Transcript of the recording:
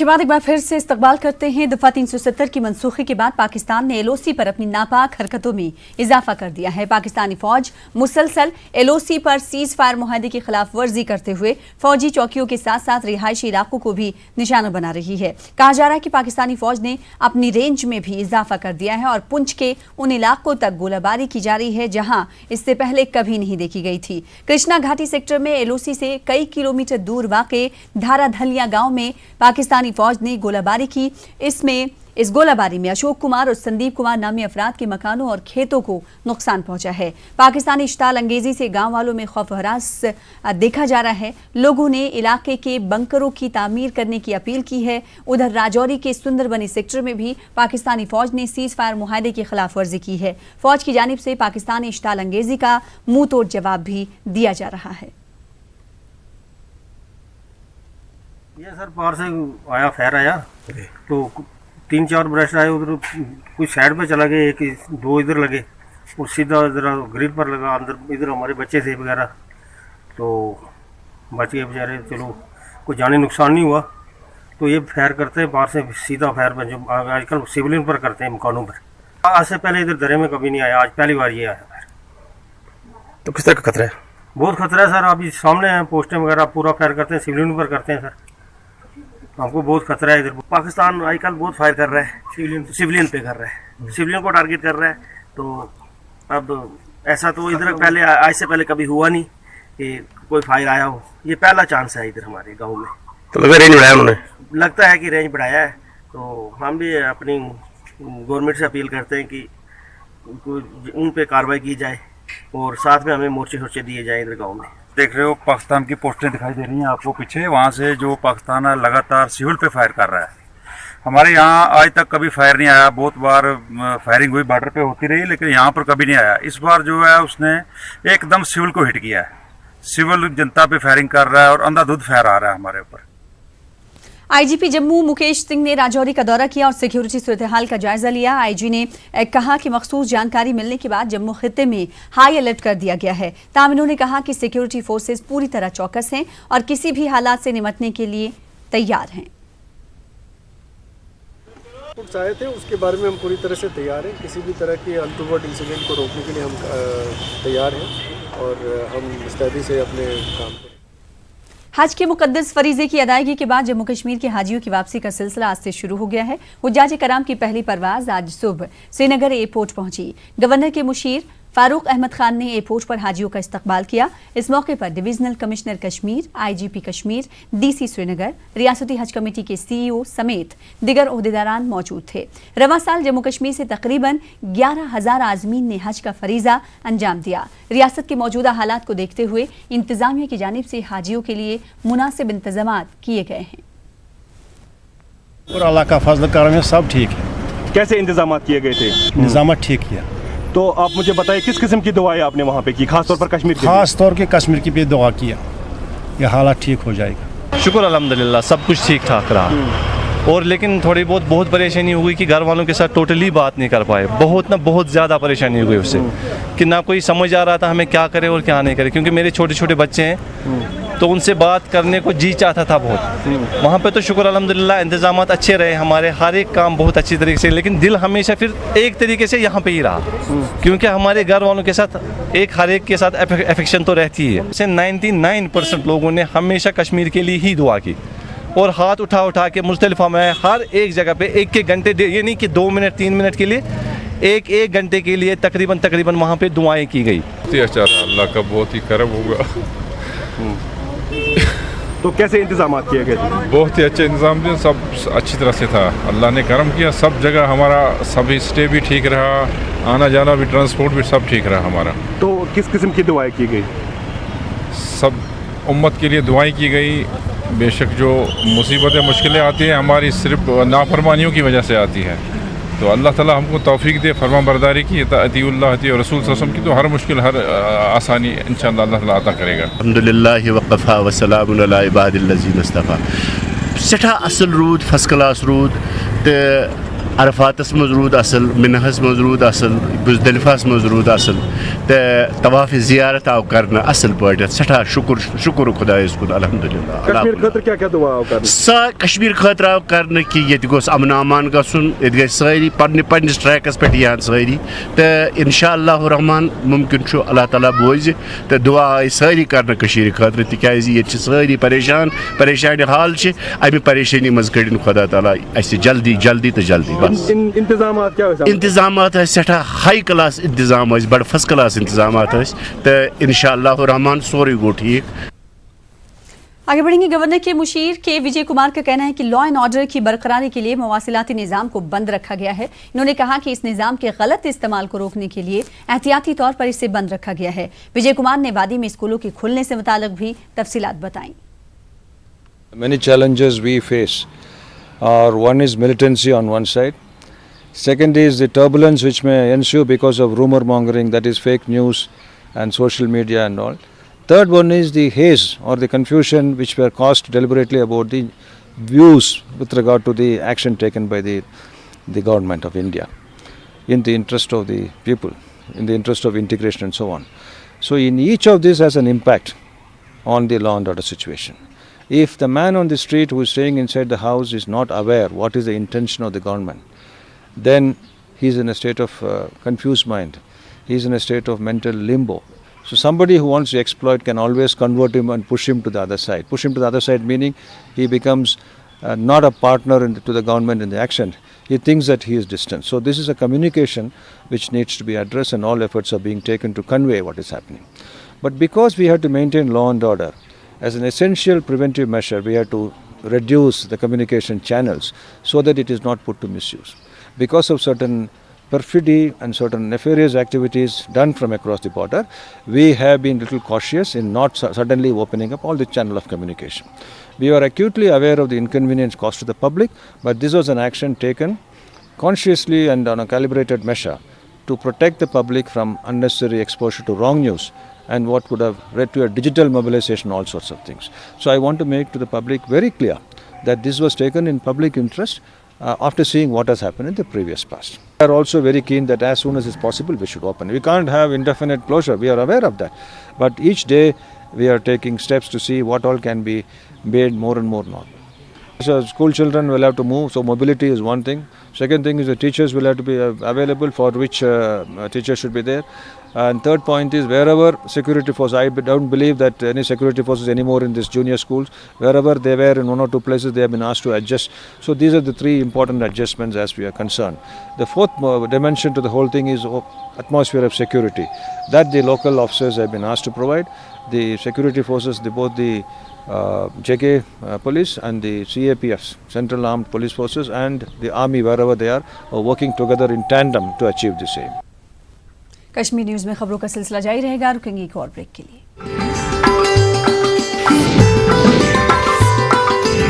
के बाद एक बार फिर से इस्तकबाल करते हैं। दफा 370 की मनसूखी के बाद पाकिस्तान ने एलओसी पर अपनी नापाक हरकतों में इजाफा कर दिया है। पाकिस्तानी फौज मुसलसल एलओसी पर सीज फायर मुआहदे की खिलाफ वर्जी करते हुए फौजी चौकियों के साथ साथ रिहायशी इलाकों को भी निशाना बना रही है। कहा जा रहा है कि पाकिस्तानी फौज ने अपनी रेंज में भी इजाफा कर दिया है और पुंछ के उन इलाकों तक गोलाबारी की जा रही है जहां इससे पहले कभी नहीं देखी गई थी। कृष्णा घाटी सेक्टर में एलओसी से कई किलोमीटर दूर वाक़े धाराधलिया गांव में पाकिस्तानी फौज ने गोलाबारी की। इस गोलाबारी में अशोक कुमार और संदीप कुमार नामी अफराद के मकानों और खेतों को नुकसान पहुंचा है। पाकिस्तानी इश्ताल अंगेजी से गांव वालों में खौफ हरास देखा जा रहा है। लोगों ने इलाके के बंकरों की तामीर करने की अपील की है। उधर राजौरी के सुंदरबनी सेक्टर में भी पाकिस्तानी फौज ने सीज फायर मुआहदे की खिलाफ वर्जी की है। फौज की जानिब से पाकिस्तानी इश्ताल अंगेजी का मुंह तोड़ जवाब भी दिया जा रहा है। ये सर पार से आया फायर आया तो 3-4 ब्रश आए, उधर कुछ साइड पे चला गया, एक दो इधर लगे और सीधा इधर ग्रिल पर लगा। अंदर इधर हमारे बच्चे थे वगैरह तो बच गए बेचारे। चलो कोई जानी नुकसान नहीं हुआ। तो ये फायर करते हैं बाहर से, सीधा फायर पर जो आजकल सिविलियन पर करते हैं मकानों पर। आज से पहले इधर दरे में कभी नहीं आया, आज पहली बार ये आया फायर। तो किस तरह का खतरा है? बहुत खतरा है सर। अभी सामने हैं पोस्टें वगैरह, पूरा फायर करते हैं, सिविलियन पर करते हैं सर। हमको बहुत खतरा है इधर। पाकिस्तान आजकल बहुत फायर कर रहा है, सिविलियन पे कर रहा है, सिविलियन को टारगेट कर रहा है। तो अब ऐसा तो इधर पहले आज से पहले कभी हुआ नहीं कि कोई फायर आया हो। ये पहला चांस है इधर हमारे गांव में। तो लगा रेंज बढ़ाया उन्होंने? लगता है कि रेंज बढ़ाया है। तो हम भी अपनी गवर्नमेंट से अपील करते हैं कि उन पे कार्रवाई की जाए और साथ में हमें मोर्चे दिए जाए इधर गाँव में। देख रहे हो पाकिस्तान की पोस्टें दिखाई दे रही हैं आपको पीछे, वहाँ से जो पाकिस्तान लगातार सिविल पे फायर कर रहा है। हमारे यहाँ आज तक कभी फायर नहीं आया। बहुत बार फायरिंग हुई, बॉर्डर पे होती रही, लेकिन यहाँ पर कभी नहीं आया। इस बार जो है उसने एकदम सिविल को हिट किया है। सिविल जनता पे फायरिंग कर रहा है और अंधाधुंध फायर आ रहा है हमारे ऊपर। आईजीपी जम्मू मुकेश सिंह ने राजौरी का दौरा किया और सिक्योरिटी सूरत हाल का जायजा लिया। आईजी ने कहा कि मखसूस जानकारी मिलने के बाद जम्मू खित्ते में हाई अलर्ट कर दिया गया है। ताहम उन्होंने कहा कि सिक्योरिटी फोर्सेस पूरी तरह चौकस हैं और किसी भी हालात से निपटने के लिए तैयार हैं। चाहे थे उसके बारे में हम पूरी तरह से तैयार हैं। किसी भी तरह की अनटूवर्ड इंसिडेंट को रोकने के लिए हम तैयार हैं और हम मुस्तैदी से अपने काम करें। हज के मुकद्दस फरीजे की अदायगी के बाद जम्मू कश्मीर के हाजियों की वापसी का सिलसिला आज से शुरू हो गया है। हुज्जाज कराम की पहली परवाज आज सुबह श्रीनगर एयरपोर्ट पहुंची। गवर्नर के मुशीर फारूक अहमद खान ने एयरपोर्ट पर हाजियों का इस्तकबाल किया। इस मौके पर divisional commissioner Kashmir, IGP Kashmir, DC Srinagar, रियासती हज कमेटी के सीईओ समेत दिगर ओहदेदारान मौजूद थे। रवां साल जम्मू कश्मीर से तकरीबन 11,000 आज़मीन ने हज का फरीजा अंजाम दिया। रियासत के मौजूदा हालात को देखते हुए इंतजामिया की जानिब से हाजियों के लिए मुनासिब इंतजामात किए गए हैं। और अल्लाह का फजल करम है, सब ठीक है। कैसे इंतजाम किए गए थे? इंतजाम ठीक किया। तो आप मुझे बताइए किस किस्म की दुआएं आपने वहाँ पे की, खास तौर पर कश्मीर के? खास तौर के कश्मीर की भी दुआ किया, ये हालात ठीक हो जाएगा। शुक्र अल्हम्दुलिल्लाह सब कुछ ठीक ठाक रहा। और लेकिन थोड़ी बहुत परेशानी हुई कि घर वालों के साथ टोटली बात नहीं कर पाए। बहुत ज़्यादा परेशानी हुई उससे कि ना कोई समझ आ रहा था हमें क्या करें और क्या नहीं करें, क्योंकि मेरे छोटे छोटे बच्चे हैं तो उनसे बात करने को जी चाहता था बहुत। वहाँ पे तो शुक्र अल्हम्दुलिल्लाह इंतजामात अच्छे रहे हमारे, हर एक काम बहुत अच्छी तरीके से, लेकिन दिल हमेशा फिर एक तरीके से यहाँ पे ही रहा, क्योंकि हमारे घर वालों के साथ हर एक के साथ अफेक्शन तो रहती है। जैसे 99% लोगों ने हमेशा कश्मीर के लिए ही दुआ की और हाथ उठा के मुख्तलिफ में हर एक जगह पे एक घंटे, ये नहीं कि 2 मिनट 3 मिनट के लिए, एक घंटे के लिए तकरीबन वहाँ पे दुआएं की गई। अच्छा, अल्लाह का बहुत ही करम होगा। तो कैसे इंतजाम किए गए थे? बहुत ही अच्छे इंतजाम थे, सब अच्छी तरह से था। अल्लाह ने करम किया, सब जगह हमारा सभी स्टे भी ठीक रहा, आना जाना भी, ट्रांसपोर्ट भी सब ठीक रहा हमारा। तो किस किस्म की दुआएं की गई? सब उम्मत के लिए दुआएं की गई। बेशक जो मुसीबतें मुश्किलें आती हैं हमारी सिर्फ नाफरमानियों की वजह से आती है, तो अल्लाह ताला हमको तौफीक दे फरमा बरदारी की, अतीउल्लाह और रसूल सल्लल्लाहु अलैहि वसल्लम की। तो हर मुश्किल, हर आसानी इंशाअल्लाह अल्लाह ताला अता करेगा। अल्हम्दुलिल्लाह वक़फ़ा व सलामुन अला इबादिल्लज़ीन इस्तफ़ा। सठा असल रूद, फर्स्ट क्लास रूद, तो अरफातस मज रूद असल, मिनहस मज रूद असल, बुजदलिफास मज रूद असल, तो तवाफ ज़ियारत आव करना असल पॉइंट सठा शुक्र खुदायस कुन अल्हम्दुलिल्लाह। कश्मीर खतर क्या क्या दुआ आव करना? सा कश्मीर खतर आव करना कि ये गोस अमन अमान गसुन, ये गई सारी पन्निस ट्रैकस पे यान सारी, तो इंशाअल्लाह रहमान मुमकिन छु अल्लाह ताला बोझ तो दुआ सारी करना कश्मीर खतर तिकाज ये सारी परेशान हाल अमि परेशानी मज कड़न खुदा ताला अस जल्दी जल्दी तो जल्दी बस। इंतजाम सठा हाई क्लास इंतजाम बड़ फर्स्ट क्लास इंतजाम तो इंशाअल्लाह रहमान सोरे गो ठीक। आगे बढ़ेंगे। गवर्नर के मुशीर के विजय कुमार का कहना है कि लॉ एंड ऑर्डर की बरकरारी के लिए मवासिलाती निज़ाम को बंद रखा गया है। इन्होंने कहा कि इस निज़ाम के गलत इस्तेमाल को रोकने के लिए एहतियाती तौर पर इसे बंद रखा गया है। विजय कुमार ने वादी में स्कूलों के खुलने से मुताल्लिक भी तफसीलात बताई। Many challenges we face are, one is militancy on one side, second is the turbulence which may ensue because of rumor mongering, that is fake news and social media and all. Third one is the haze or the confusion which were caused deliberately about the views with regard to the action taken by the government of India in the interest of the people, in the interest of integration and so on. So in each of this has an impact on the law and order situation. If the man on the street who is staying inside the house is not aware what is the intention of the government, then he is in a state of confused mind. He is in a state of mental limbo. So somebody who wants to exploit can always convert him and push him to the other side. Push him to the other side meaning he becomes not a partner to the government in the action. He thinks that he is distant. So this is a communication which needs to be addressed, and all efforts are being taken to convey what is happening. But because we have to maintain law and order, as an essential preventive measure, we have to reduce the communication channels so that it is not put to misuse. Because of certain perfidy and certain nefarious activities done from across the border, we have been little cautious in not suddenly opening up all the channel of communication. We are acutely aware of the inconvenience caused to the public, but this was an action taken consciously and on a calibrated measure to protect the public from unnecessary exposure to wrong news and what would have led to a digital mobilization, all sorts of things. So I want to make to the public very clear that this was taken in public interest after seeing what has happened in the previous past. We are also very keen that as soon as is possible we should open. We can't have indefinite closure, we are aware of that. But each day we are taking steps to see what all can be made more and more normal. So school children will have to move, so mobility is one thing. Second thing is the teachers will have to be available, for which teachers should be there. And third point is wherever security forces, I don't believe that any security forces anymore in these junior schools, wherever they were in one or two places they have been asked to adjust. So these are the three important adjustments as we are concerned. The fourth dimension to the whole thing is atmosphere of security that the local officers have been asked to provide. The security forces, both the JK police and the CAPFs, Central Armed Police Forces, and the army wherever they are working together in tandem to achieve the same. Kashmir news में खबरों का सिलसिला जारी रहेगा। रुकेंगे एक और break के लिए।